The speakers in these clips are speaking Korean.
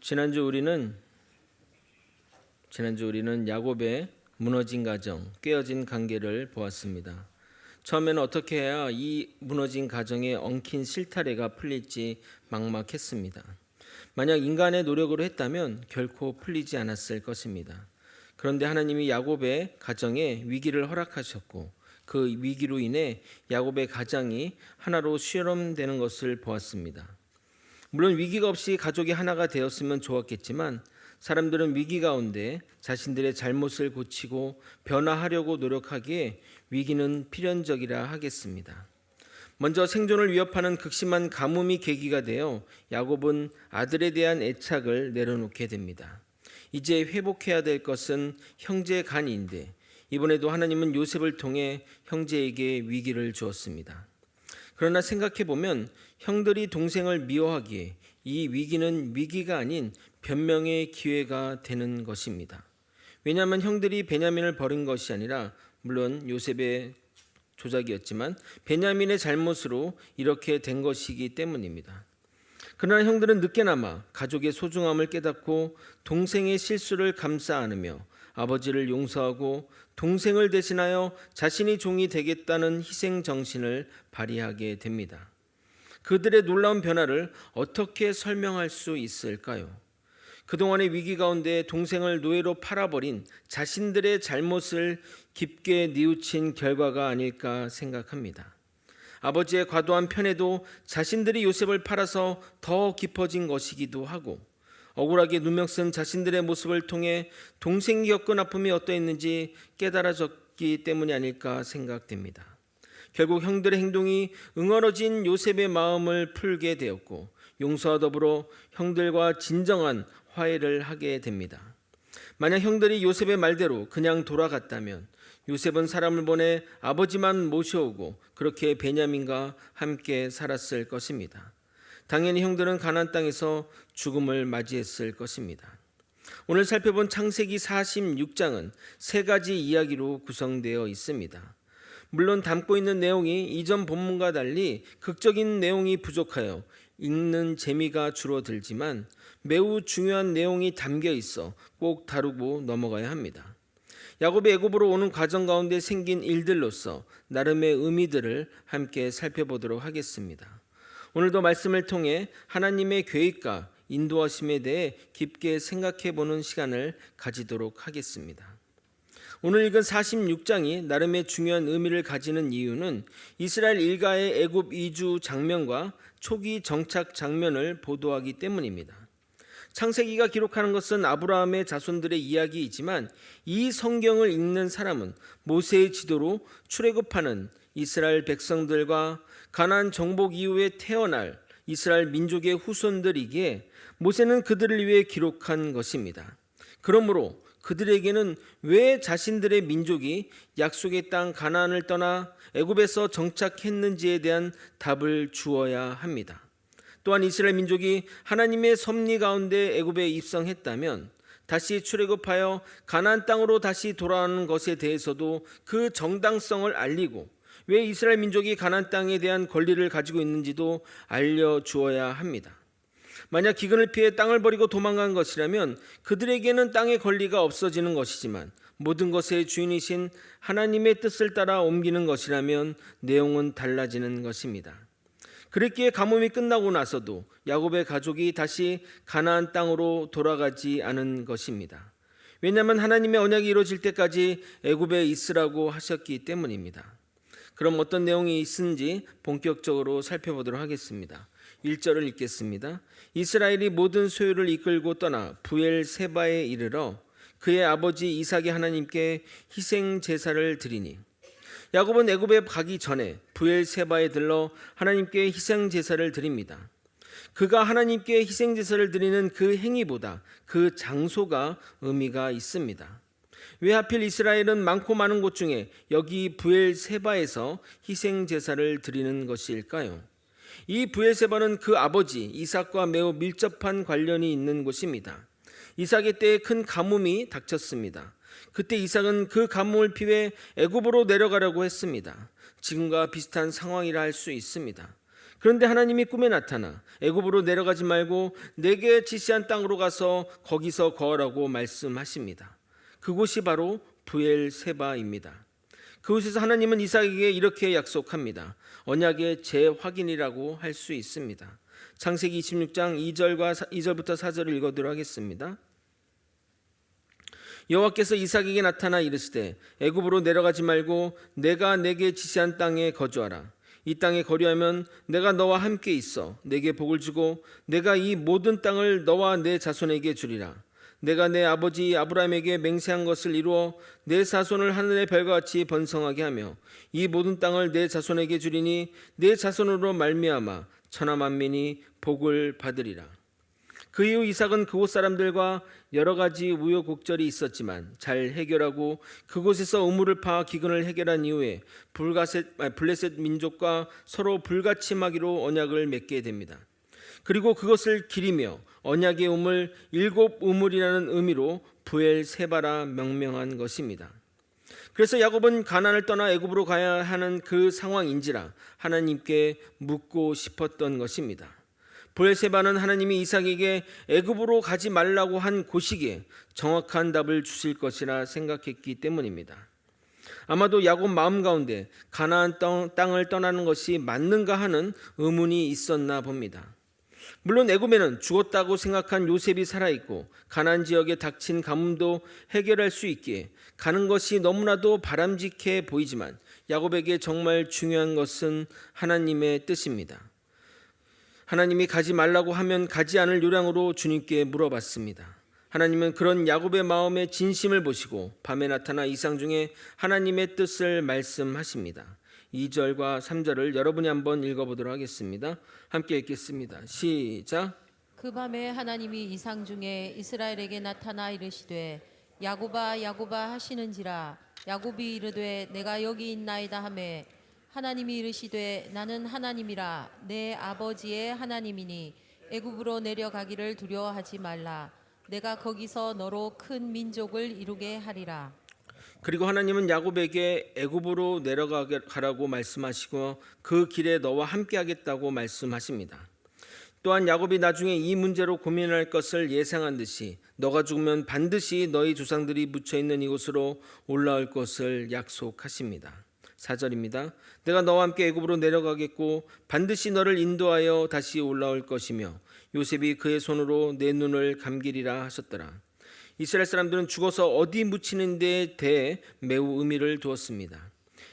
지난주 우리는 야곱의 무너진 가정, 깨어진 관계를 보았습니다. 처음에는 어떻게 해야 이 무너진 가정의 엉킨 실타래가 풀릴지 막막했습니다. 만약 인간의 노력으로 했다면 결코 풀리지 않았을 것입니다. 그런데 하나님이 야곱의 가정에 위기를 허락하셨고 그 위기로 인해 야곱의 가정이 하나로 수렴되는 것을 보았습니다. 물론 위기가 없이 가족이 하나가 되었으면 좋았겠지만 사람들은 위기 가운데 자신들의 잘못을 고치고 변화하려고 노력하기에 위기는 필연적이라 하겠습니다. 먼저 생존을 위협하는 극심한 가뭄이 계기가 되어 야곱은 아들에 대한 애착을 내려놓게 됩니다. 이제 회복해야 될 것은 형제 간인데 이번에도 하나님은 요셉을 통해 형제에게 위기를 주었습니다. 그러나 생각해보면 형들이 동생을 미워하기에 이 위기는 위기가 아닌 변명의 기회가 되는 것입니다. 왜냐하면 형들이 베냐민을 버린 것이 아니라 물론 요셉의 조작이었지만 베냐민의 잘못으로 이렇게 된 것이기 때문입니다. 그러나 형들은 늦게나마 가족의 소중함을 깨닫고 동생의 실수를 감싸 안으며 아버지를 용서하고 동생을 대신하여 자신이 종이 되겠다는 희생 정신을 발휘하게 됩니다. 그들의 놀라운 변화를 어떻게 설명할 수 있을까요? 그동안의 위기 가운데 동생을 노예로 팔아버린 자신들의 잘못을 깊게 뉘우친 결과가 아닐까 생각합니다. 아버지의 과도한 편애도 자신들이 요셉을 팔아서 더 깊어진 것이기도 하고 억울하게 누명 쓴 자신들의 모습을 통해 동생이 겪은 아픔이 어떠했는지 깨달아졌기 때문이 아닐까 생각됩니다. 결국 형들의 행동이 응어러진 요셉의 마음을 풀게 되었고 용서와 더불어 형들과 진정한 화해를 하게 됩니다. 만약 형들이 요셉의 말대로 그냥 돌아갔다면 요셉은 사람을 보내 아버지만 모셔오고 그렇게 베냐민과 함께 살았을 것입니다. 당연히 형들은 가나안 땅에서 죽음을 맞이했을 것입니다. 오늘 살펴본 창세기 46장은 세 가지 이야기로 구성되어 있습니다. 물론 담고 있는 내용이 이전 본문과 달리 극적인 내용이 부족하여 읽는 재미가 줄어들지만 매우 중요한 내용이 담겨 있어 꼭 다루고 넘어가야 합니다. 야곱이 애굽으로 오는 과정 가운데 생긴 일들로서 나름의 의미들을 함께 살펴보도록 하겠습니다. 오늘도 말씀을 통해 하나님의 계획과 인도하심에 대해 깊게 생각해 보는 시간을 가지도록 하겠습니다. 오늘 읽은 46장이 나름의 중요한 의미를 가지는 이유는 이스라엘 일가의 애굽 이주 장면과 초기 정착 장면을 보도하기 때문입니다. 창세기가 기록하는 것은 아브라함의 자손들의 이야기이지만 이 성경을 읽는 사람은 모세의 지도로 출애굽하는 이스라엘 백성들과 가나안 정복 이후에 태어날 이스라엘 민족의 후손들이기에 모세는 그들을 위해 기록한 것입니다. 그러므로 그들에게는 왜 자신들의 민족이 약속의 땅 가나안을 떠나 애굽에서 정착했는지에 대한 답을 주어야 합니다. 또한 이스라엘 민족이 하나님의 섭리 가운데 애굽에 입성했다면 다시 출애굽하여 가나안 땅으로 다시 돌아오는 것에 대해서도 그 정당성을 알리고 왜 이스라엘 민족이 가나안 땅에 대한 권리를 가지고 있는지도 알려주어야 합니다. 만약 기근을 피해 땅을 버리고 도망간 것이라면 그들에게는 땅의 권리가 없어지는 것이지만 모든 것의 주인이신 하나님의 뜻을 따라 옮기는 것이라면 내용은 달라지는 것입니다. 그랬기에 가뭄이 끝나고 나서도 야곱의 가족이 다시 가나안 땅으로 돌아가지 않은 것입니다. 왜냐하면 하나님의 언약이 이루어질 때까지 애굽에 있으라고 하셨기 때문입니다. 그럼 어떤 내용이 있는지 본격적으로 살펴보도록 하겠습니다. 1절을 읽겠습니다. 이스라엘이 모든 소유를 이끌고 떠나 부엘세바에 이르러 그의 아버지 이삭의 하나님께 희생 제사를 드리니 야곱은 애굽에 가기 전에 부엘세바에 들러 하나님께 희생 제사를 드립니다. 그가 하나님께 희생 제사를 드리는 그 행위보다 그 장소가 의미가 있습니다. 왜 하필 이스라엘은 많고 많은 곳 중에 여기 부엘세바에서 희생 제사를 드리는 것일까요? 이 부엘세바는 그 아버지 이삭과 매우 밀접한 관련이 있는 곳입니다. 이삭의 때에 큰 가뭄이 닥쳤습니다. 그때 이삭은 그 가뭄을 피해 애굽으로 내려가려고 했습니다. 지금과 비슷한 상황이라 할 수 있습니다. 그런데 하나님이 꿈에 나타나 애굽으로 내려가지 말고 내게 지시한 땅으로 가서 거기서 거하라고 말씀하십니다. 그곳이 바로 브엘세바입니다. 그곳에서 하나님은 이삭에게 이렇게 약속합니다. 언약의 재확인이라고 할 수 있습니다. 창세기 26장 2절부터 4절을 읽어드리도록 하겠습니다. 여호와께서 이삭에게 나타나 이르시되 애굽으로 내려가지 말고 내가 내게 지시한 땅에 거주하라. 이 땅에 거류하면 내가 너와 함께 있어 내게 복을 주고 내가 이 모든 땅을 너와 내 자손에게 주리라. 내가 내 아버지 아브라함에게 맹세한 것을 이루어 내 자손을 하늘의 별과 같이 번성하게 하며 이 모든 땅을 내 자손에게 주리니 내 자손으로 말미암아 천하 만민이 복을 받으리라. 그 이후 이삭은 그곳 사람들과 여러 가지 우여곡절이 있었지만 잘 해결하고 그곳에서 우물을 파 기근을 해결한 이후에 블레셋 민족과 서로 불가침하기로 언약을 맺게 됩니다. 그리고 그것을 기리며 언약의 우물 7 우물이라는 의미로 브엘세바라 명명한 것입니다. 그래서 야곱은 가나안을 떠나 애굽으로 가야 하는 그 상황인지라 하나님께 묻고 싶었던 것입니다. 브엘세바는 하나님이 이삭에게 애굽으로 가지 말라고 한 곳이기에 정확한 답을 주실 것이라 생각했기 때문입니다. 아마도 야곱 마음 가운데 가나안 땅을 떠나는 것이 맞는가 하는 의문이 있었나 봅니다. 물론 애굽에는 죽었다고 생각한 요셉이 살아있고 가나안 지역에 닥친 가뭄도 해결할 수 있기에 가는 것이 너무나도 바람직해 보이지만 야곱에게 정말 중요한 것은 하나님의 뜻입니다. 하나님이 가지 말라고 하면 가지 않을 요량으로 주님께 물어봤습니다. 하나님은 그런 야곱의 마음의 진심을 보시고 밤에 나타나 이상 중에 하나님의 뜻을 말씀하십니다. 2절과 3절을 여러분이 한번 읽어보도록 하겠습니다. 함께 읽겠습니다. 시작. 그 밤에 하나님이 이상 중에 이스라엘에게 나타나 이르시되 야곱아 야곱아 하시는지라. 야곱이 이르되 내가 여기 있나이다 하매 하나님이 이르시되 나는 하나님이라 내 아버지의 하나님이니 애굽으로 내려가기를 두려워하지 말라. 내가 거기서 너로 큰 민족을 이루게 하리라. 그리고 하나님은 야곱에게 애굽으로 내려가라고 말씀하시고 그 길에 너와 함께 하겠다고 말씀하십니다. 또한 야곱이 나중에 이 문제로 고민할 것을 예상한 듯이 너가 죽으면 반드시 너희 조상들이 묻혀있는 이곳으로 올라올 것을 약속하십니다. 4절입니다. 내가 너와 함께 애굽으로 내려가겠고 반드시 너를 인도하여 다시 올라올 것이며 요셉이 그의 손으로 내 눈을 감기리라 하셨더라. 이스라엘 사람들은 죽어서 어디 묻히는 데에 대해 매우 의미를 두었습니다.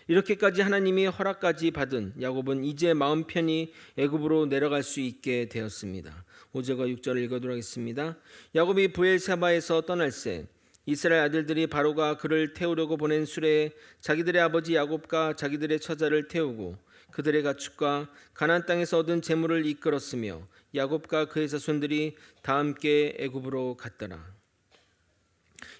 이렇게까지 하나님이 허락까지 받은 야곱은 이제 마음 편히 애굽으로 내려갈 수 있게 되었습니다. 5절과 6절을 읽어드리도록 하겠습니다. 야곱이 브엘세바에서 떠날새 이스라엘 아들들이 바로가 그를 태우려고 보낸 수레에 자기들의 아버지 야곱과 자기들의 처자를 태우고 그들의 가축과 가나안 땅에서 얻은 재물을 이끌었으며 야곱과 그의 자손들이 다 함께 애굽으로 갔더라.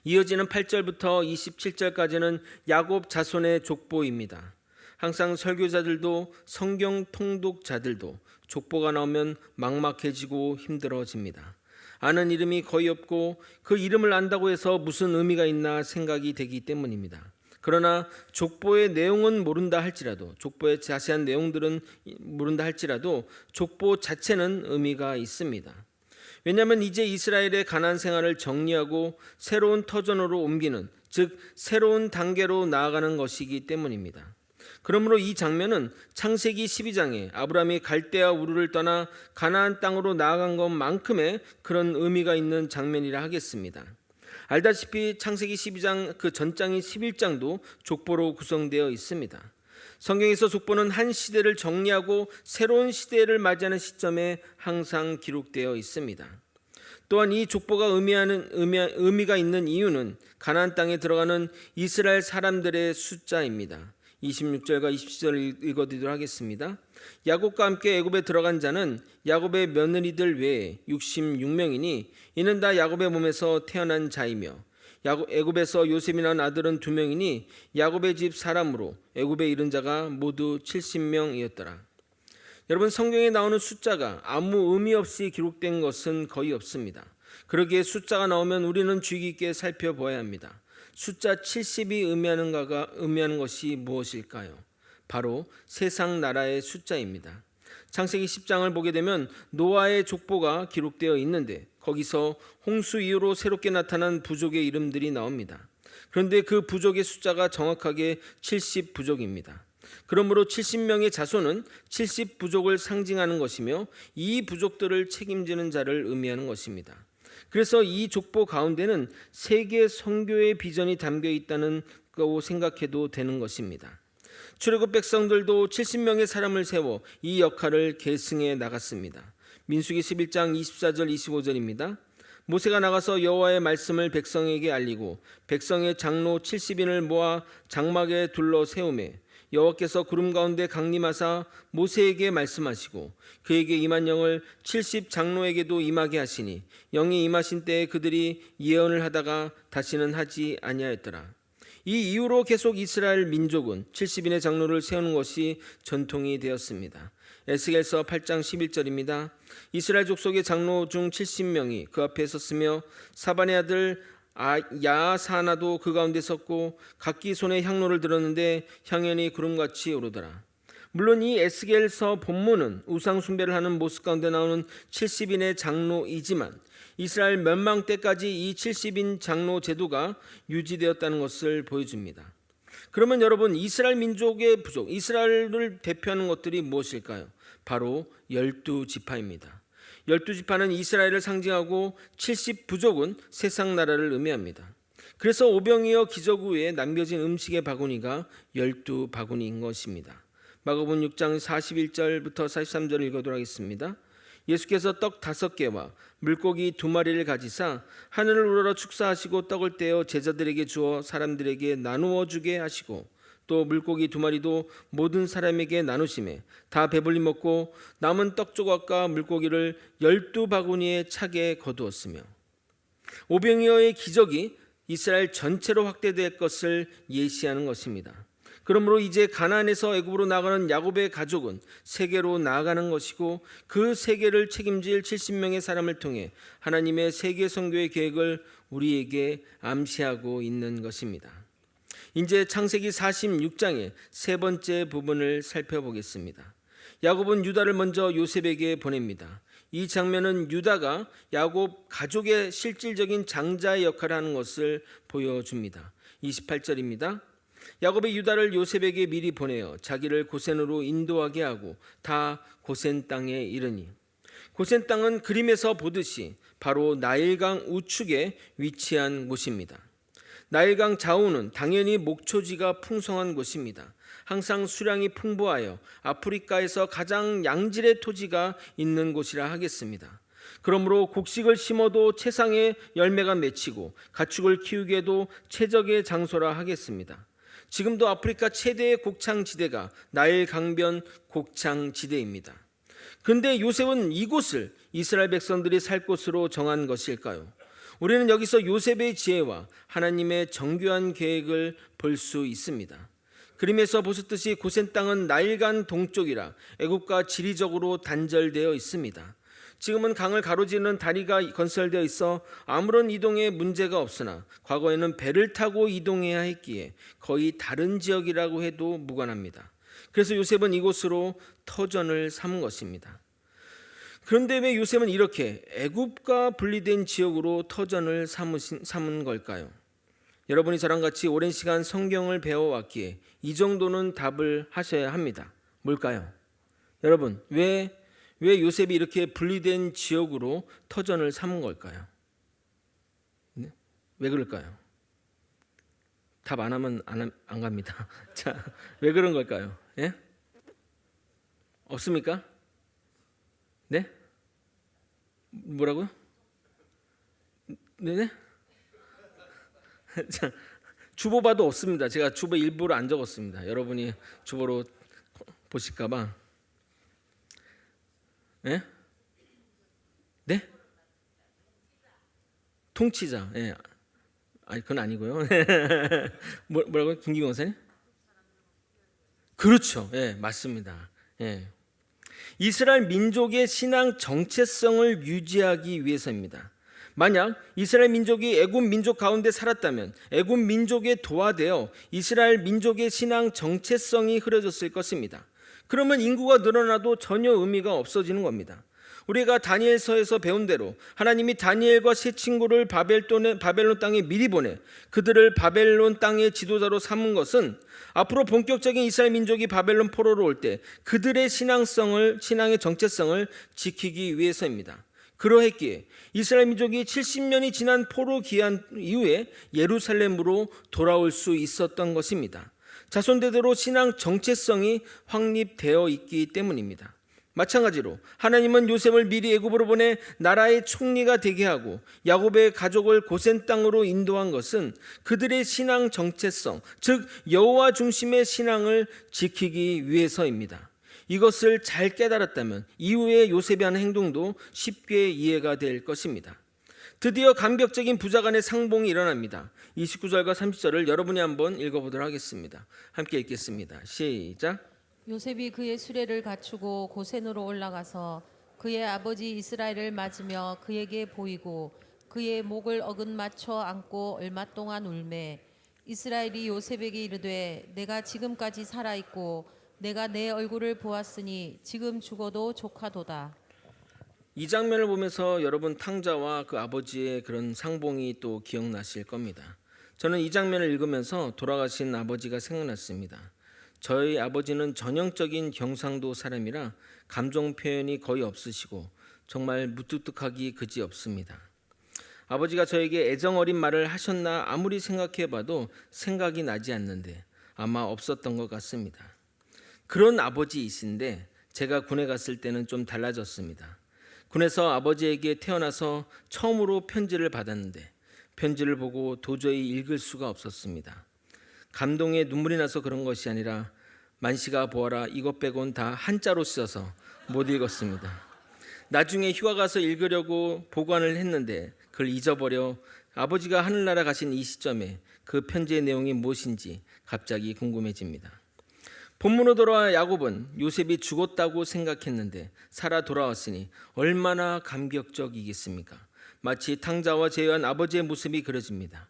이어지는 8절부터 27절까지는 야곱 자손의 족보입니다. 항상 설교자들도 성경 통독자들도 족보가 나오면 막막해지고 힘들어집니다. 아는 이름이 거의 없고 그 이름을 안다고 해서 무슨 의미가 있나 생각이 되기 때문입니다. 그러나 족보의 내용은 모른다 할지라도 족보의 자세한 내용들은 모른다 할지라도 족보 자체는 의미가 있습니다. 왜냐하면 이제 이스라엘의 가나안 생활을 정리하고 새로운 터전으로 옮기는 즉 새로운 단계로 나아가는 것이기 때문입니다. 그러므로 이 장면은 창세기 12장에 아브라함이 갈대아 우르를 떠나 가나안 땅으로 나아간 것만큼의 그런 의미가 있는 장면이라 하겠습니다. 알다시피 창세기 12장 그 전장인 11장도 족보로 구성되어 있습니다. 성경에서 족보는 한 시대를 정리하고 새로운 시대를 맞이하는 시점에 항상 기록되어 있습니다. 또한 이 족보가 의미가 있는 이유는 가나안 땅에 들어가는 이스라엘 사람들의 숫자입니다. 26절과 27절 읽어드리도록 하겠습니다. 야곱과 함께 애굽에 들어간 자는 야곱의 며느리들 외에 66명이니 이는 다 야곱의 몸에서 태어난 자이며 애굽에서 요셉이 낳은 아들은 2명이니 야곱의 집 사람으로 애굽에 이른 자가 모두 70명이었더라. 여러분, 성경에 나오는 숫자가 아무 의미 없이 기록된 것은 거의 없습니다. 그러기에 숫자가 나오면 우리는 주의 깊게 살펴보아야 합니다. 숫자 70이 의미하는 것이 무엇일까요? 바로 세상 나라의 숫자입니다. 창세기 10장을 보게 되면 노아의 족보가 기록되어 있는데 거기서 홍수 이후로 새롭게 나타난 부족의 이름들이 나옵니다. 그런데 그 부족의 숫자가 정확하게 70부족입니다. 그러므로 70명의 자손은 70부족을 상징하는 것이며 이 부족들을 책임지는 자를 의미하는 것입니다. 그래서 이 족보 가운데는 세계 선교의 비전이 담겨 있다는 거 생각해도 되는 것입니다. 출애굽 백성들도 70명의 사람을 세워 이 역할을 계승해 나갔습니다. 민수기 11장 24절 25절입니다. 모세가 나가서 여호와의 말씀을 백성에게 알리고 백성의 장로 70인을 모아 장막에 둘러 세우매 여호와께서 구름 가운데 강림하사 모세에게 말씀하시고 그에게 임한 영을 70 장로에게도 임하게 하시니 영이 임하신 때에 그들이 예언을 하다가 다시는 하지 아니하였더라. 이 이후로 계속 이스라엘 민족은 70인의 장로를 세우는 것이 전통이 되었습니다. 에스겔서 8장 11절입니다. 이스라엘 족속의 장로 중 70명이 그 앞에 섰으며 사반의 아들 야사나도 그 가운데 섰고 각기 손에 향로를 들었는데 향연이 구름같이 오르더라. 물론 이 에스겔서 본문은 우상 숭배를 하는 모습 가운데 나오는 70인의 장로이지만 이스라엘 멸망 때까지 이 70인 장로 제도가 유지되었다는 것을 보여줍니다. 그러면 여러분, 이스라엘 민족의 부족, 이스라엘을 대표하는 것들이 무엇일까요? 바로 12지파입니다. 12지파는 이스라엘을 상징하고 70부족은 세상 나라를 의미합니다. 그래서 오병이어 기적 후에 남겨진 음식의 바구니가 12바구니인 것입니다. 마가복음 6장 41절부터 43절을 읽어도록 하겠습니다. 예수께서 떡 5개와 물고기 2마리를 가지사 하늘을 우러러 축사하시고 떡을 떼어 제자들에게 주어 사람들에게 나누어 주게 하시고 또 물고기 2마리도 모든 사람에게 나누시매 다 배불리 먹고 남은 떡 조각과 물고기를 12바구니에 차게 거두었으며 오병이어의 기적이 이스라엘 전체로 확대될 것을 예시하는 것입니다. 그러므로 이제 가나안에서 애굽으로 나가는 야곱의 가족은 세계로 나아가는 것이고 그 세계를 책임질 70명의 사람을 통해 하나님의 세계 선교의 계획을 우리에게 암시하고 있는 것입니다. 이제 창세기 46장의 세 번째 부분을 살펴보겠습니다. 야곱은 유다를 먼저 요셉에게 보냅니다. 이 장면은 유다가 야곱 가족의 실질적인 장자의 역할을 하는 것을 보여줍니다. 28절입니다. 야곱이 유다를 요셉에게 미리 보내어 자기를 고센으로 인도하게 하고 다 고센 땅에 이르니 고센 땅은 그림에서 보듯이 바로 나일강 우측에 위치한 곳입니다. 나일강 좌우는 당연히 목초지가 풍성한 곳입니다. 항상 수량이 풍부하여 아프리카에서 가장 양질의 토지가 있는 곳이라 하겠습니다. 그러므로 곡식을 심어도 채상에 열매가 맺히고 가축을 키우기에도 최적의 장소라 하겠습니다. 지금도 아프리카 최대의 곡창지대가 나일 강변 곡창지대입니다. 그런데 요셉은 이곳을 이스라엘 백성들이 살 곳으로 정한 것일까요? 우리는 여기서 요셉의 지혜와 하나님의 정교한 계획을 볼 수 있습니다. 그림에서 보셨듯이 고센 땅은 나일강 동쪽이라 애굽과 지리적으로 단절되어 있습니다. 지금은 강을 가로지르는 다리가 건설되어 있어 아무런 이동에 문제가 없으나 과거에는 배를 타고 이동해야 했기에 거의 다른 지역이라고 해도 무관합니다. 그래서 요셉은 이곳으로 터전을 삼은 것입니다. 그런데 왜 요셉은 이렇게 애굽과 분리된 지역으로 터전을 삼은 걸까요? 여러분이 저랑 같이 오랜 시간 성경을 배워왔기에 이 정도는 답을 하셔야 합니다. 뭘까요? 여러분, 왜 요셉이 이렇게 분리된 지역으로 터전을 삼은 걸까요? 네? 왜 그럴까요? 답 안 하면 안 갑니다. 자, 왜 그런 걸까요? 예? 없습니까? 네? 뭐라고요? 네네? 자, 주보봐도 없습니다. 제가 주보 일부러 안 적었습니다. 여러분이 주보로 보실까봐. 예? 네? 통치자. 예. 아니, 그건 아니고요. 뭐라고요? 김기경 원사님? 그렇죠. 예, 맞습니다. 예. 이스라엘 민족의 신앙 정체성을 유지하기 위해서입니다. 만약 이스라엘 민족이 애굽 민족 가운데 살았다면 애굽 민족에 도화되어 이스라엘 민족의 신앙 정체성이 흐려졌을 것입니다. 그러면 인구가 늘어나도 전혀 의미가 없어지는 겁니다. 우리가 다니엘서에서 배운 대로 하나님이 다니엘과 세 친구를 바벨론 땅에 미리 보내 그들을 바벨론 땅의 지도자로 삼은 것은 앞으로 본격적인 이스라엘 민족이 바벨론 포로로 올 때 그들의 신앙의 정체성을 지키기 위해서입니다. 그러했기에 이스라엘 민족이 70년이 지난 포로 기한 이후에 예루살렘으로 돌아올 수 있었던 것입니다. 자손대대로 신앙 정체성이 확립되어 있기 때문입니다. 마찬가지로 하나님은 요셉을 미리 애굽으로 보내 나라의 총리가 되게 하고 야곱의 가족을 고센 땅으로 인도한 것은 그들의 신앙 정체성, 즉 여호와 중심의 신앙을 지키기 위해서입니다. 이것을 잘 깨달았다면 이후에 요셉이 하는 행동도 쉽게 이해가 될 것입니다. 드디어 감격적인 부자간의 상봉이 일어납니다. 29절과 30절을 여러분이 한번 읽어보도록 하겠습니다. 함께 읽겠습니다. 시작. 요셉이 그의 수레를 갖추고 고센으로 올라가서 그의 아버지 이스라엘을 맞으며 그에게 보이고 그의 목을 어긋맞춰 안고 얼마 동안 울매 이스라엘이 요셉에게 이르되 내가 지금까지 살아있고 내가 내 얼굴을 보았으니 지금 죽어도 조카도다. 이 장면을 보면서 여러분 탕자와 그 아버지의 그런 상봉이 또 기억나실 겁니다. 저는 이 장면을 읽으면서 돌아가신 아버지가 생각났습니다. 저희 아버지는 전형적인 경상도 사람이라 감정 표현이 거의 없으시고 정말 무뚝뚝하기 그지없습니다. 아버지가 저에게 애정어린 말을 하셨나 아무리 생각해봐도 생각이 나지 않는데 아마 없었던 것 같습니다. 그런 아버지이신데 제가 군에 갔을 때는 좀 달라졌습니다. 군에서 아버지에게 태어나서 처음으로 편지를 받았는데 편지를 보고 도저히 읽을 수가 없었습니다. 감동에 눈물이 나서 그런 것이 아니라 만시가 보아라 이것 빼곤 다 한자로 써서 못 읽었습니다. 나중에 휴가 가서 읽으려고 보관을 했는데 그걸 잊어버려 아버지가 하늘나라 가신 이 시점에 그 편지의 내용이 무엇인지 갑자기 궁금해집니다. 본문으로 돌아와 야곱은 요셉이 죽었다고 생각했는데 살아 돌아왔으니 얼마나 감격적이겠습니까? 마치 탕자와 제외한 아버지의 모습이 그려집니다.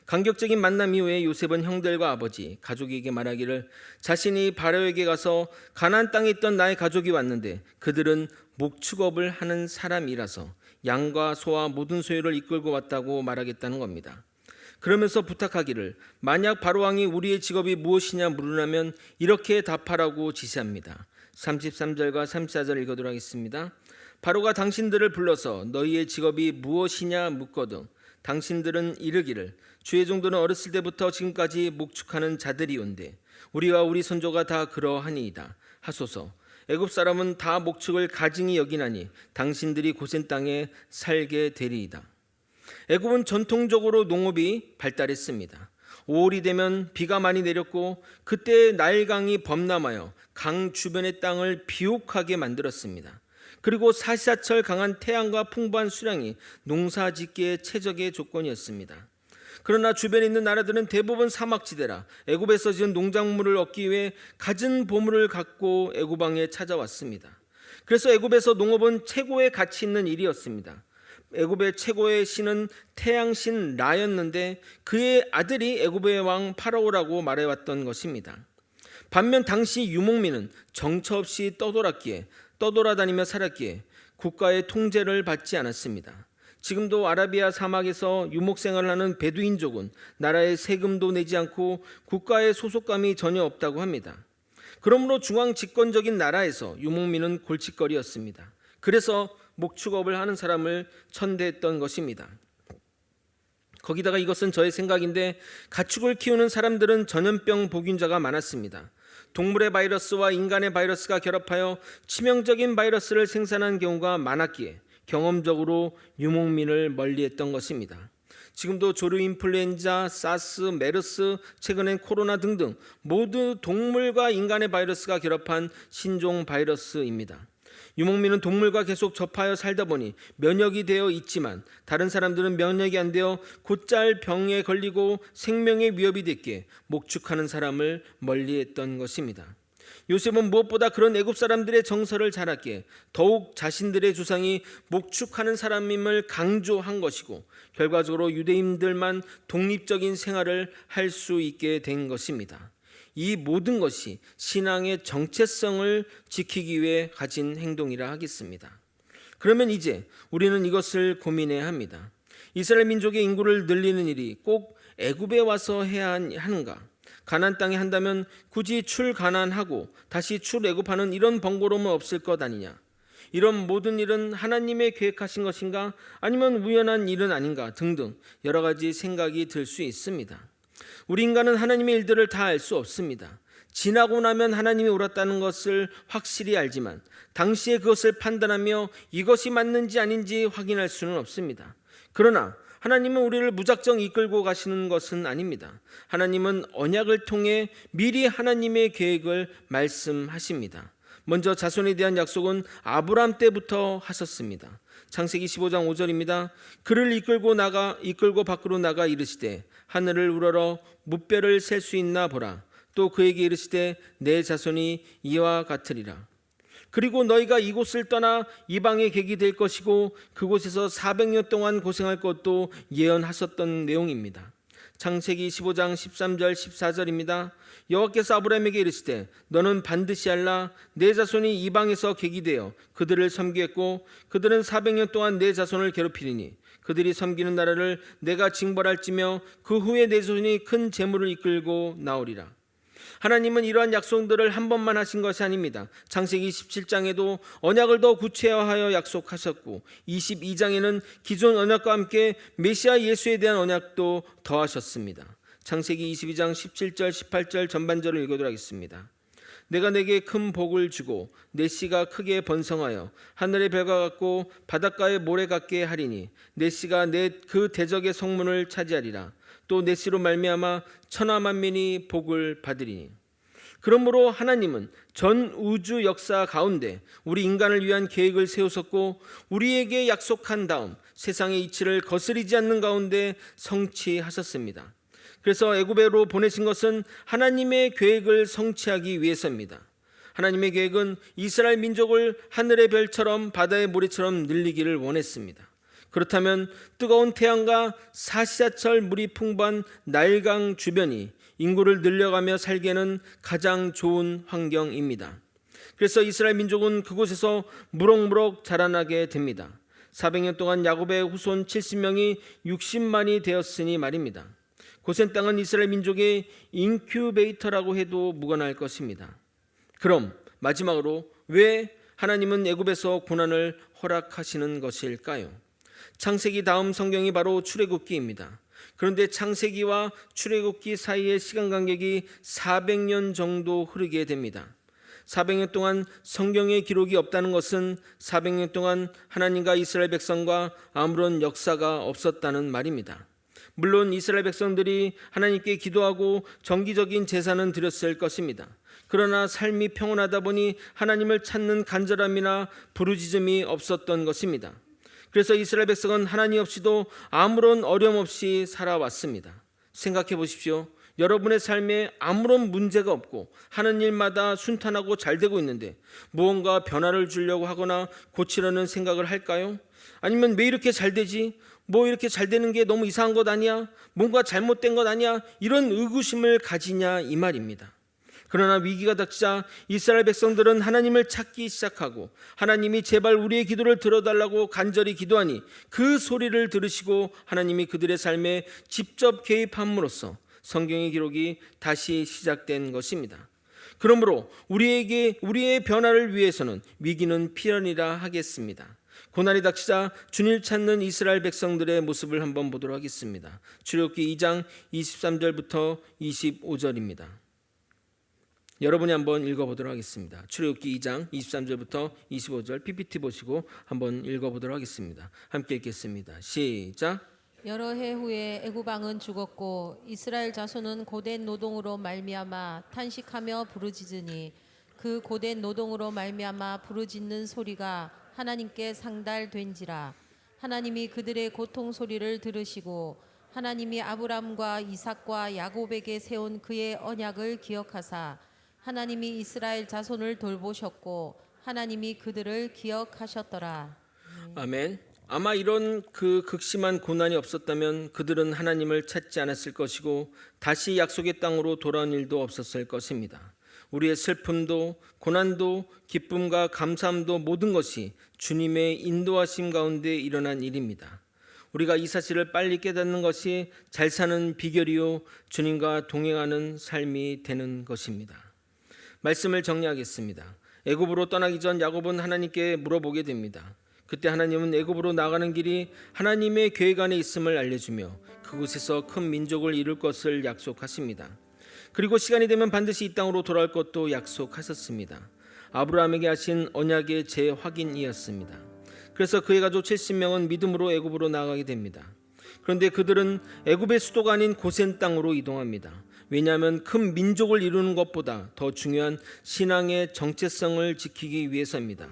감격적인 만남 이후에 요셉은 형들과 아버지, 가족에게 말하기를 자신이 바로에게 가서 가나안 땅에 있던 나의 가족이 왔는데 그들은 목축업을 하는 사람이라서 양과 소와 모든 소유를 이끌고 왔다고 말하겠다는 겁니다. 그러면서 부탁하기를 만약 바로왕이 우리의 직업이 무엇이냐 물으라면 이렇게 답하라고 지시합니다. 33절과 34절 읽어도록 하겠습니다. 바로가 당신들을 불러서 너희의 직업이 무엇이냐 묻거든 당신들은 이르기를 주의 종들은 어렸을 때부터 지금까지 목축하는 자들이온데 우리와 우리 선조가 다 그러하니이다 하소서. 애굽 사람은 다 목축을 가증히 여기나니 당신들이 고센 땅에 살게 되리이다. 애굽은 전통적으로 농업이 발달했습니다. 5월이 되면 비가 많이 내렸고 그때 나일강이 범람하여 강 주변의 땅을 비옥하게 만들었습니다. 그리고 사시사철 강한 태양과 풍부한 수량이 농사짓기에 최적의 조건이었습니다. 그러나 주변에 있는 나라들은 대부분 사막지대라 애굽에서 지은 농작물을 얻기 위해 갖은 보물을 갖고 애굽 왕에 찾아왔습니다. 그래서 애굽에서 농업은 최고의 가치 있는 일이었습니다. 애굽의 최고의 신은 태양신 라였는데 그의 아들이 애굽의 왕 파라오라고 말해왔던 것입니다. 반면 당시 유목민은 정처 없이 떠돌아다니며 살았기에 국가의 통제를 받지 않았습니다. 지금도 아라비아 사막에서 유목생활을 하는 베두인족은 나라에 세금도 내지 않고 국가의 소속감이 전혀 없다고 합니다. 그러므로 중앙 집권적인 나라에서 유목민은 골칫거리였습니다. 그래서 목축업을 하는 사람을 천대했던 것입니다. 거기다가 이것은 저의 생각인데 가축을 키우는 사람들은 전염병 보균자가 많았습니다. 동물의 바이러스와 인간의 바이러스가 결합하여 치명적인 바이러스를 생산한 경우가 많았기에 경험적으로 유목민을 멀리했던 것입니다. 지금도 조류 인플루엔자, 사스, 메르스, 최근엔 코로나 등등 모두 동물과 인간의 바이러스가 결합한 신종 바이러스입니다. 유목민은 동물과 계속 접하여 살다 보니 면역이 되어 있지만 다른 사람들은 면역이 안 되어 곧잘 병에 걸리고 생명의 위협이 됐기에 목축하는 사람을 멀리했던 것입니다. 요셉은 무엇보다 그런 애굽 사람들의 정서를 잘 알기에 더욱 자신들의 조상이 목축하는 사람임을 강조한 것이고 결과적으로 유대인들만 독립적인 생활을 할 수 있게 된 것입니다. 이 모든 것이 신앙의 정체성을 지키기 위해 가진 행동이라 하겠습니다. 그러면 이제 우리는 이것을 고민해야 합니다. 이스라엘 민족의 인구를 늘리는 일이 꼭 애굽에 와서 해야 하는가? 가나안 땅에 한다면 굳이 출가나안하고 다시 출애굽하는 이런 번거로움은 없을 것 아니냐? 이런 모든 일은 하나님의 계획하신 것인가? 아니면 우연한 일은 아닌가? 등등 여러 가지 생각이 들 수 있습니다. 우리 인간은 하나님의 일들을 다 알 수 없습니다. 지나고 나면 하나님이 옳았다는 것을 확실히 알지만 당시에 그것을 판단하며 이것이 맞는지 아닌지 확인할 수는 없습니다. 그러나 하나님은 우리를 무작정 이끌고 가시는 것은 아닙니다. 하나님은 언약을 통해 미리 하나님의 계획을 말씀하십니다. 먼저 자손에 대한 약속은 아브라함 때부터 하셨습니다. 창세기 15장 5절입니다. 그를 이끌고 밖으로 나가 이르시되 하늘을 우러러 무뼈를 셀 수 있나 보라. 또 그에게 이르시되 내 자손이 이와 같으리라. 그리고 너희가 이곳을 떠나 이방의 객이 될 것이고 그곳에서 400년 동안 고생할 것도 예언하셨던 내용입니다. 창세기 15장 13절 14절입니다. 여호와께서 아브라함에게 이르시되 너는 반드시 알라. 내 자손이 이방에서 객이 되어 그들을 섬기겠고 그들은 400년 동안 내 자손을 괴롭히리니 그들이 섬기는 나라를 내가 징벌할지며 그 후에 내 자손이 큰 재물을 이끌고 나오리라. 하나님은 이러한 약속들을 한 번만 하신 것이 아닙니다. 창세기 17장에도 언약을 더 구체화하여 약속하셨고 22장에는 기존 언약과 함께 메시아 예수에 대한 언약도 더하셨습니다. 창세기 22장 17절 18절 전반절을 읽어드리도록 하겠습니다. 내가 내게 큰 복을 주고 내 씨가 크게 번성하여 하늘의 별과 같고 바닷가의 모래 같게 하리니 내 씨가 내 그 대적의 성문을 차지하리라. 또 내 씨로 말미암아 천하 만민이 복을 받으리니. 그러므로 하나님은 전 우주 역사 가운데 우리 인간을 위한 계획을 세우셨고 우리에게 약속한 다음 세상의 이치를 거스리지 않는 가운데 성취하셨습니다. 그래서 애굽으로 보내신 것은 하나님의 계획을 성취하기 위해서입니다. 하나님의 계획은 이스라엘 민족을 하늘의 별처럼 바다의 모래처럼 늘리기를 원했습니다. 그렇다면 뜨거운 태양과 사시사철 물이 풍부한 나일강 주변이 인구를 늘려가며 살기에는 가장 좋은 환경입니다. 그래서 이스라엘 민족은 그곳에서 무럭무럭 자라나게 됩니다. 400년 동안 야곱의 후손 70명이 60만이 되었으니 말입니다. 고센 땅은 이스라엘 민족의 인큐베이터라고 해도 무관할 것입니다. 그럼 마지막으로 왜 하나님은 애굽에서 고난을 허락하시는 것일까요? 창세기 다음 성경이 바로 출애굽기입니다. 그런데 창세기와 출애굽기 사이의 시간 간격이 400년 정도 흐르게 됩니다. 400년 동안 성경의 기록이 없다는 것은 400년 동안 하나님과 이스라엘 백성과 아무런 역사가 없었다는 말입니다. 물론 이스라엘 백성들이 하나님께 기도하고 정기적인 제사는 드렸을 것입니다. 그러나 삶이 평온하다 보니 하나님을 찾는 간절함이나 부르짖음이 없었던 것입니다. 그래서 이스라엘 백성은 하나님 없이도 아무런 어려움 없이 살아왔습니다. 생각해 보십시오. 여러분의 삶에 아무런 문제가 없고 하는 일마다 순탄하고 잘 되고 있는데 무언가 변화를 주려고 하거나 고치려는 생각을 할까요? 아니면 왜 이렇게 잘 되지? 뭐 이렇게 잘 되는 게 너무 이상한 것 아니야? 뭔가 잘못된 것 아니야? 이런 의구심을 가지냐 이 말입니다. 그러나 위기가 닥치자 이스라엘 백성들은 하나님을 찾기 시작하고 하나님이 제발 우리의 기도를 들어달라고 간절히 기도하니 그 소리를 들으시고 하나님이 그들의 삶에 직접 개입함으로써 성경의 기록이 다시 시작된 것입니다. 그러므로 우리의 변화를 위해서는 위기는 필연이라 하겠습니다. 고난이 닥치자 주님을 찾는 이스라엘 백성들의 모습을 한번 보도록 하겠습니다. 출애굽기 2장 23절부터 25절입니다. 여러분이 한번 읽어보도록 하겠습니다. 출애굽기 2장 23절부터 25절 PPT 보시고 한번 읽어보도록 하겠습니다. 함께 읽겠습니다. 시작. 여러 해 후에 애굽 왕은 죽었고 이스라엘 자손은 고된 노동으로 말미암아 탄식하며 부르짖으니 그 고된 노동으로 말미암아 부르짖는 소리가 하나님께 상달된지라. 하나님이 그들의 고통 소리를 들으시고 하나님이 아브람과 이삭과 야곱에게 세운 그의 언약을 기억하사 하나님이 이스라엘 자손을 돌보셨고 하나님이 그들을 기억하셨더라. 아멘. 아마 이런 그 극심한 고난이 없었다면 그들은 하나님을 찾지 않았을 것이고 다시 약속의 땅으로 돌아온 일도 없었을 것입니다. 우리의 슬픔도 고난도 기쁨과 감사함도 모든 것이 주님의 인도하심 가운데 일어난 일입니다. 우리가 이 사실을 빨리 깨닫는 것이 잘 사는 비결이요 주님과 동행하는 삶이 되는 것입니다. 말씀을 정리하겠습니다. 애굽으로 떠나기 전 야곱은 하나님께 물어보게 됩니다. 그때 하나님은 애굽으로 나가는 길이 하나님의 계획 안에 있음을 알려주며 그곳에서 큰 민족을 이룰 것을 약속하십니다. 그리고 시간이 되면 반드시 이 땅으로 돌아올 것도 약속하셨습니다. 아브라함에게 하신 언약의 재확인이었습니다. 그래서 그의 가족 70명은 믿음으로 애굽으로 나가게 됩니다. 그런데 그들은 애굽의 수도가 아닌 고센 땅으로 이동합니다. 왜냐하면 큰 민족을 이루는 것보다 더 중요한 신앙의 정체성을 지키기 위해서입니다.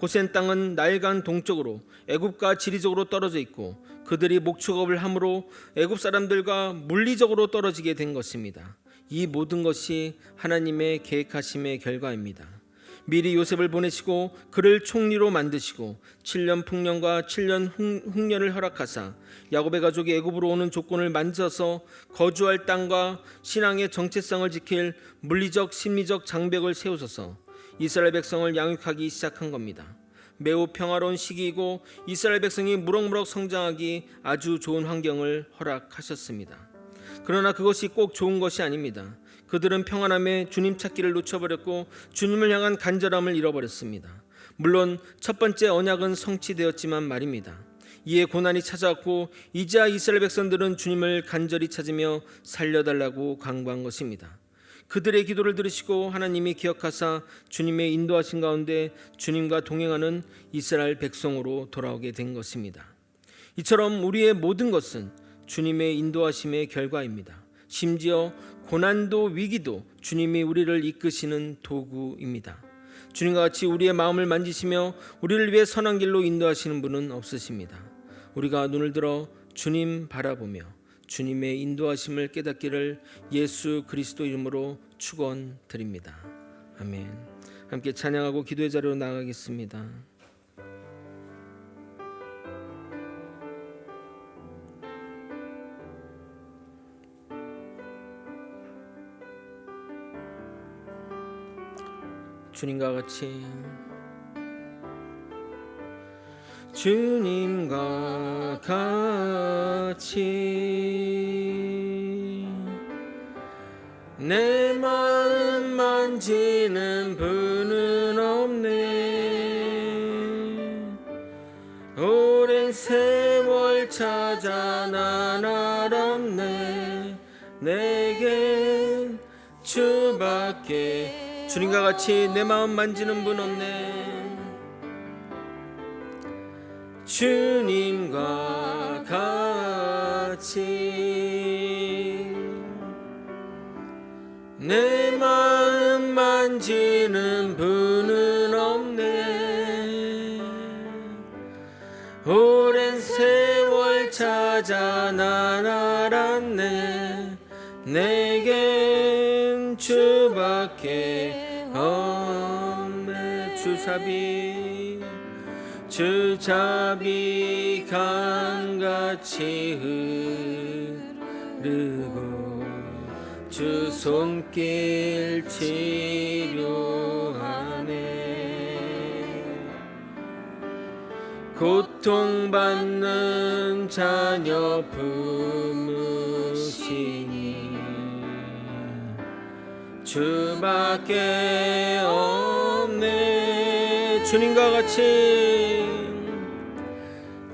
고센 땅은 나일강 동쪽으로 애굽과 지리적으로 떨어져 있고 그들이 목축업을 함으로 애굽 사람들과 물리적으로 떨어지게 된 것입니다. 이 모든 것이 하나님의 계획하심의 결과입니다. 미리 요셉을 보내시고 그를 총리로 만드시고 7년 풍년과 7년 흉년을 허락하사 야곱의 가족이 애굽으로 오는 조건을 만져서 거주할 땅과 신앙의 정체성을 지킬 물리적 심리적 장벽을 세우셔서 이스라엘 백성을 양육하기 시작한 겁니다. 매우 평화로운 시기이고 이스라엘 백성이 무럭무럭 성장하기 아주 좋은 환경을 허락하셨습니다. 그러나 그것이 꼭 좋은 것이 아닙니다. 그들은 평안함에 주님 찾기를 놓쳐버렸고 주님을 향한 간절함을 잃어버렸습니다. 물론 첫 번째 언약은 성취되었지만 말입니다. 이에 고난이 찾아왔고 이제야 이스라엘 백성들은 주님을 간절히 찾으며 살려달라고 간구한 것입니다. 그들의 기도를 들으시고 하나님이 기억하사 주님의 인도하신 가운데 주님과 동행하는 이스라엘 백성으로 돌아오게 된 것입니다. 이처럼 우리의 모든 것은 주님의 인도하심의 결과입니다. 심지어 고난도 위기도 주님이 우리를 이끄시는 도구입니다. 주님과 같이 우리의 마음을 만지시며 우리를 위해 선한 길로 인도하시는 분은 없으십니다. 우리가 눈을 들어 주님 바라보며 주님의 인도하심을 깨닫기를 예수 그리스도 이름으로 축원드립니다. 아멘. 함께 찬양하고 기도의 자리로 나가겠습니다. 주님과 같이 주님과 같이 내 마음 만지는 분은 없네. 오랜 세월 찾아 난 알았네. 내겐 주밖에 주님과 같이 내 마음 만지는 분 없네. 주님과 같이 내 마음 만지는 분은 없네. 오랜 세월 찾아 난 알았네. 내겐 주밖에 없네. 주잡이 강같이 흐르고 주 손길 치료하네. 고통받는 자녀 품으시니 주밖에 없네. 주님과 같이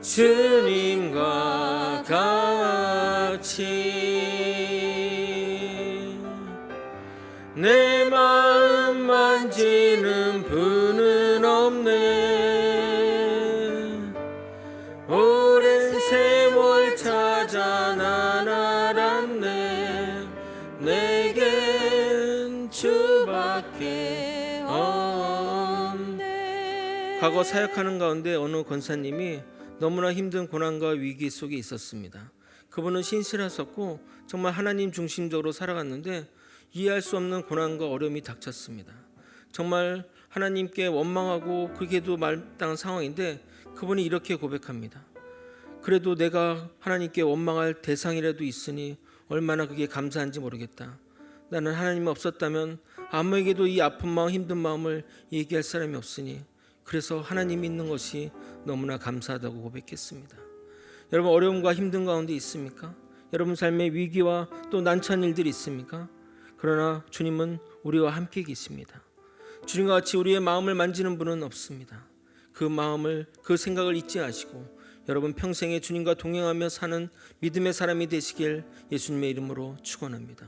주님과 같이 내 마음 만지는 분은 없네. 오랜 세월 찾아 난 알았네. 내겐 주밖에 없네. 과거 사역하는 가운데 어느 권사님이 너무나 힘든 고난과 위기 속에 있었습니다. 그분은 신실하셨고 정말 하나님 중심적으로 살아갔는데 이해할 수 없는 고난과 어려움이 닥쳤습니다. 정말 하나님께 원망하고 그게도 마땅한 상황인데 그분이 이렇게 고백합니다. 그래도 내가 하나님께 원망할 대상이라도 있으니 얼마나 그게 감사한지 모르겠다. 나는 하나님 없었다면 아무에게도 이 아픈 마음, 힘든 마음을 얘기할 사람이 없으니 그래서 하나님이 있는 것이 너무나 감사하다고 고백했습니다. 여러분, 어려움과 힘든 가운데 있습니까? 여러분 삶의 위기와 또 난처한 일들이 있습니까? 그러나 주님은 우리와 함께 계십니다. 주님과 같이 우리의 마음을 만지는 분은 없습니다. 그 마음을, 그 생각을 잊지 마시고 여러분 평생에 주님과 동행하며 사는 믿음의 사람이 되시길 예수님의 이름으로 축원합니다.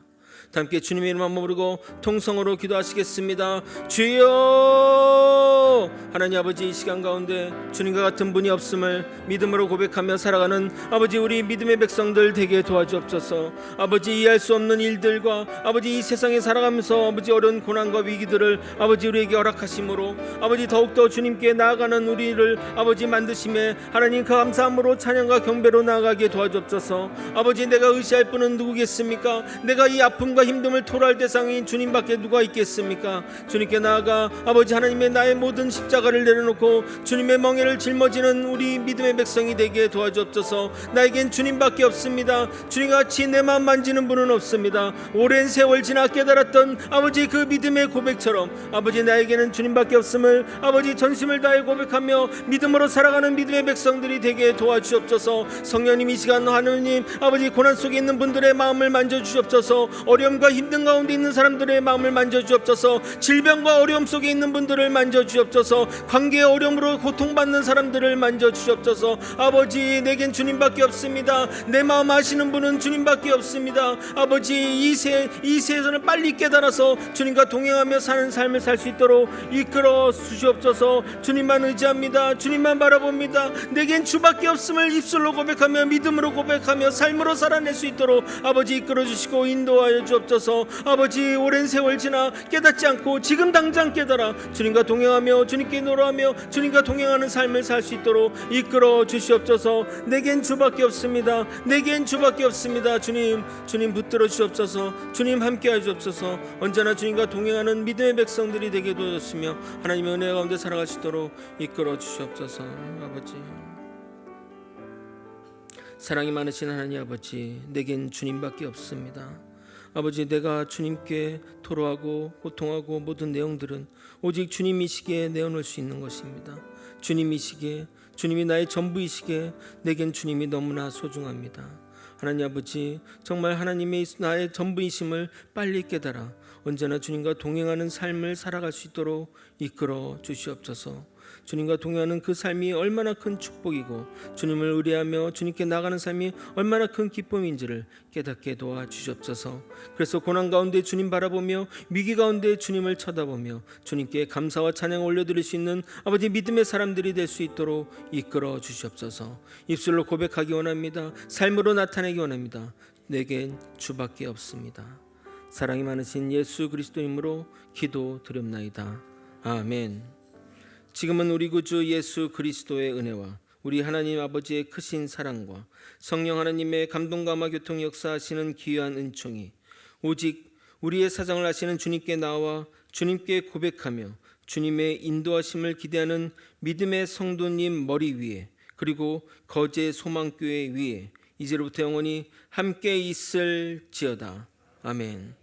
다 함께 주님의 이름 한번 부르고 통성으로 기도하시겠습니다. 주여! 하나님 아버지, 이 시간 가운데 주님과 같은 분이 없음을 믿음으로 고백하며 살아가는 아버지, 우리 믿음의 백성들 되게 도와주옵소서. 아버지, 이해할 수 없는 일들과 아버지, 이 세상에 살아가면서 아버지 어려운 고난과 위기들을 아버지 우리에게 허락하심으로 아버지 더욱더 주님께 나아가는 우리를 아버지 만드심에 하나님 그 감사함으로 찬양과 경배로 나아가게 도와주옵소서. 아버지, 내가 의지할 분은 누구겠습니까? 내가 이 아픔과 힘듦을 토로할 대상인 주님밖에 누가 있겠습니까? 주님께 나아가 아버지 하나님의 나의 모든 십자가를 내려놓고 주님의 멍에를 짊어지는 우리 믿음의 백성이 되게 도와주옵소서. 나에겐 주님밖에 없습니다. 주님같이 내 마음 만지는 분은 없습니다. 오랜 세월 지나 깨달았던 아버지 그 믿음의 고백처럼 아버지 나에게는 주님밖에 없음을 아버지 전심을 다해 고백하며 믿음으로 살아가는 믿음의 백성들이 되게 도와주옵소서. 성령님, 이 시간 하나님 아버지 고난 속에 있는 분들의 마음을 만져주옵소서. 어려움과 힘든 가운데 있는 사람들의 마음을 만져주옵소서. 질병과 어려움 속에 있는 분들을 만져주옵소서. 관계의 어려움으로 고통받는 사람들을 만져주옵소서. 아버지, 내겐 주님밖에 없습니다. 내 마음 아시는 분은 주님밖에 없습니다. 아버지, 이 세상을 빨리 깨달아서 주님과 동행하며 사는 삶을 살 수 있도록 이끌어 주시옵소서. 주님만 의지합니다. 주님만 바라봅니다. 내겐 주밖에 없음을 입술로 고백하며 믿음으로 고백하며 삶으로 살아낼 수 있도록 아버지 이끌어 주시고 인도하여 주옵소서. 아버지, 오랜 세월 지나 깨닫지 않고 지금 당장 깨달아 주님과 동행하며 주님께 노래하며 주님과 동행하는 삶을 살 수 있도록 이끌어 주시옵소서. 내겐 주밖에 없습니다. 내겐 주밖에 없습니다. 주님 붙들어 주시옵소서. 주님 함께하여 주옵소서. 언제나 주님과 동행하는 믿음의 백성들이 되게 도와주시며 하나님의 은혜 가운데 살아갈 수 있도록 이끌어 주시옵소서. 아버지, 사랑이 많으신 하나님 아버지, 내겐 주님밖에 없습니다. 아버지, 내가 주님께 토로하고 고통하고 모든 내용들은 오직 주님이시기에 내어놓을 수 있는 것입니다. 주님이시기에, 주님이 나의 전부이시기에 내겐 주님이 너무나 소중합니다. 하나님 아버지, 정말 하나님이 나의 전부이심을 빨리 깨달아 언제나 주님과 동행하는 삶을 살아갈 수 있도록 이끌어 주시옵소서. 주님과 동행하는 그 삶이 얼마나 큰 축복이고 주님을 의뢰하며 주님께 나가는 삶이 얼마나 큰 기쁨인지를 깨닫게 도와주시옵소서. 그래서 고난 가운데 주님 바라보며 위기 가운데 주님을 쳐다보며 주님께 감사와 찬양을 올려드릴 수 있는 아버지 믿음의 사람들이 될 수 있도록 이끌어 주시옵소서. 입술로 고백하기 원합니다. 삶으로 나타내기 원합니다. 내겐 주밖에 없습니다. 사랑이 많으신 예수 그리스도 이름으로 기도드렸나이다. 아멘. 지금은 우리 구주 예수 그리스도의 은혜와 우리 하나님 아버지의 크신 사랑과 성령 하나님의 감동감화 교통 역사하시는 귀한 은총이 오직 우리의 사정을 아시는 주님께 나와 주님께 고백하며 주님의 인도하심을 기대하는 믿음의 성도님 머리 위에, 그리고 거제 소망교회 위에 이제로부터 영원히 함께 있을지어다. 아멘.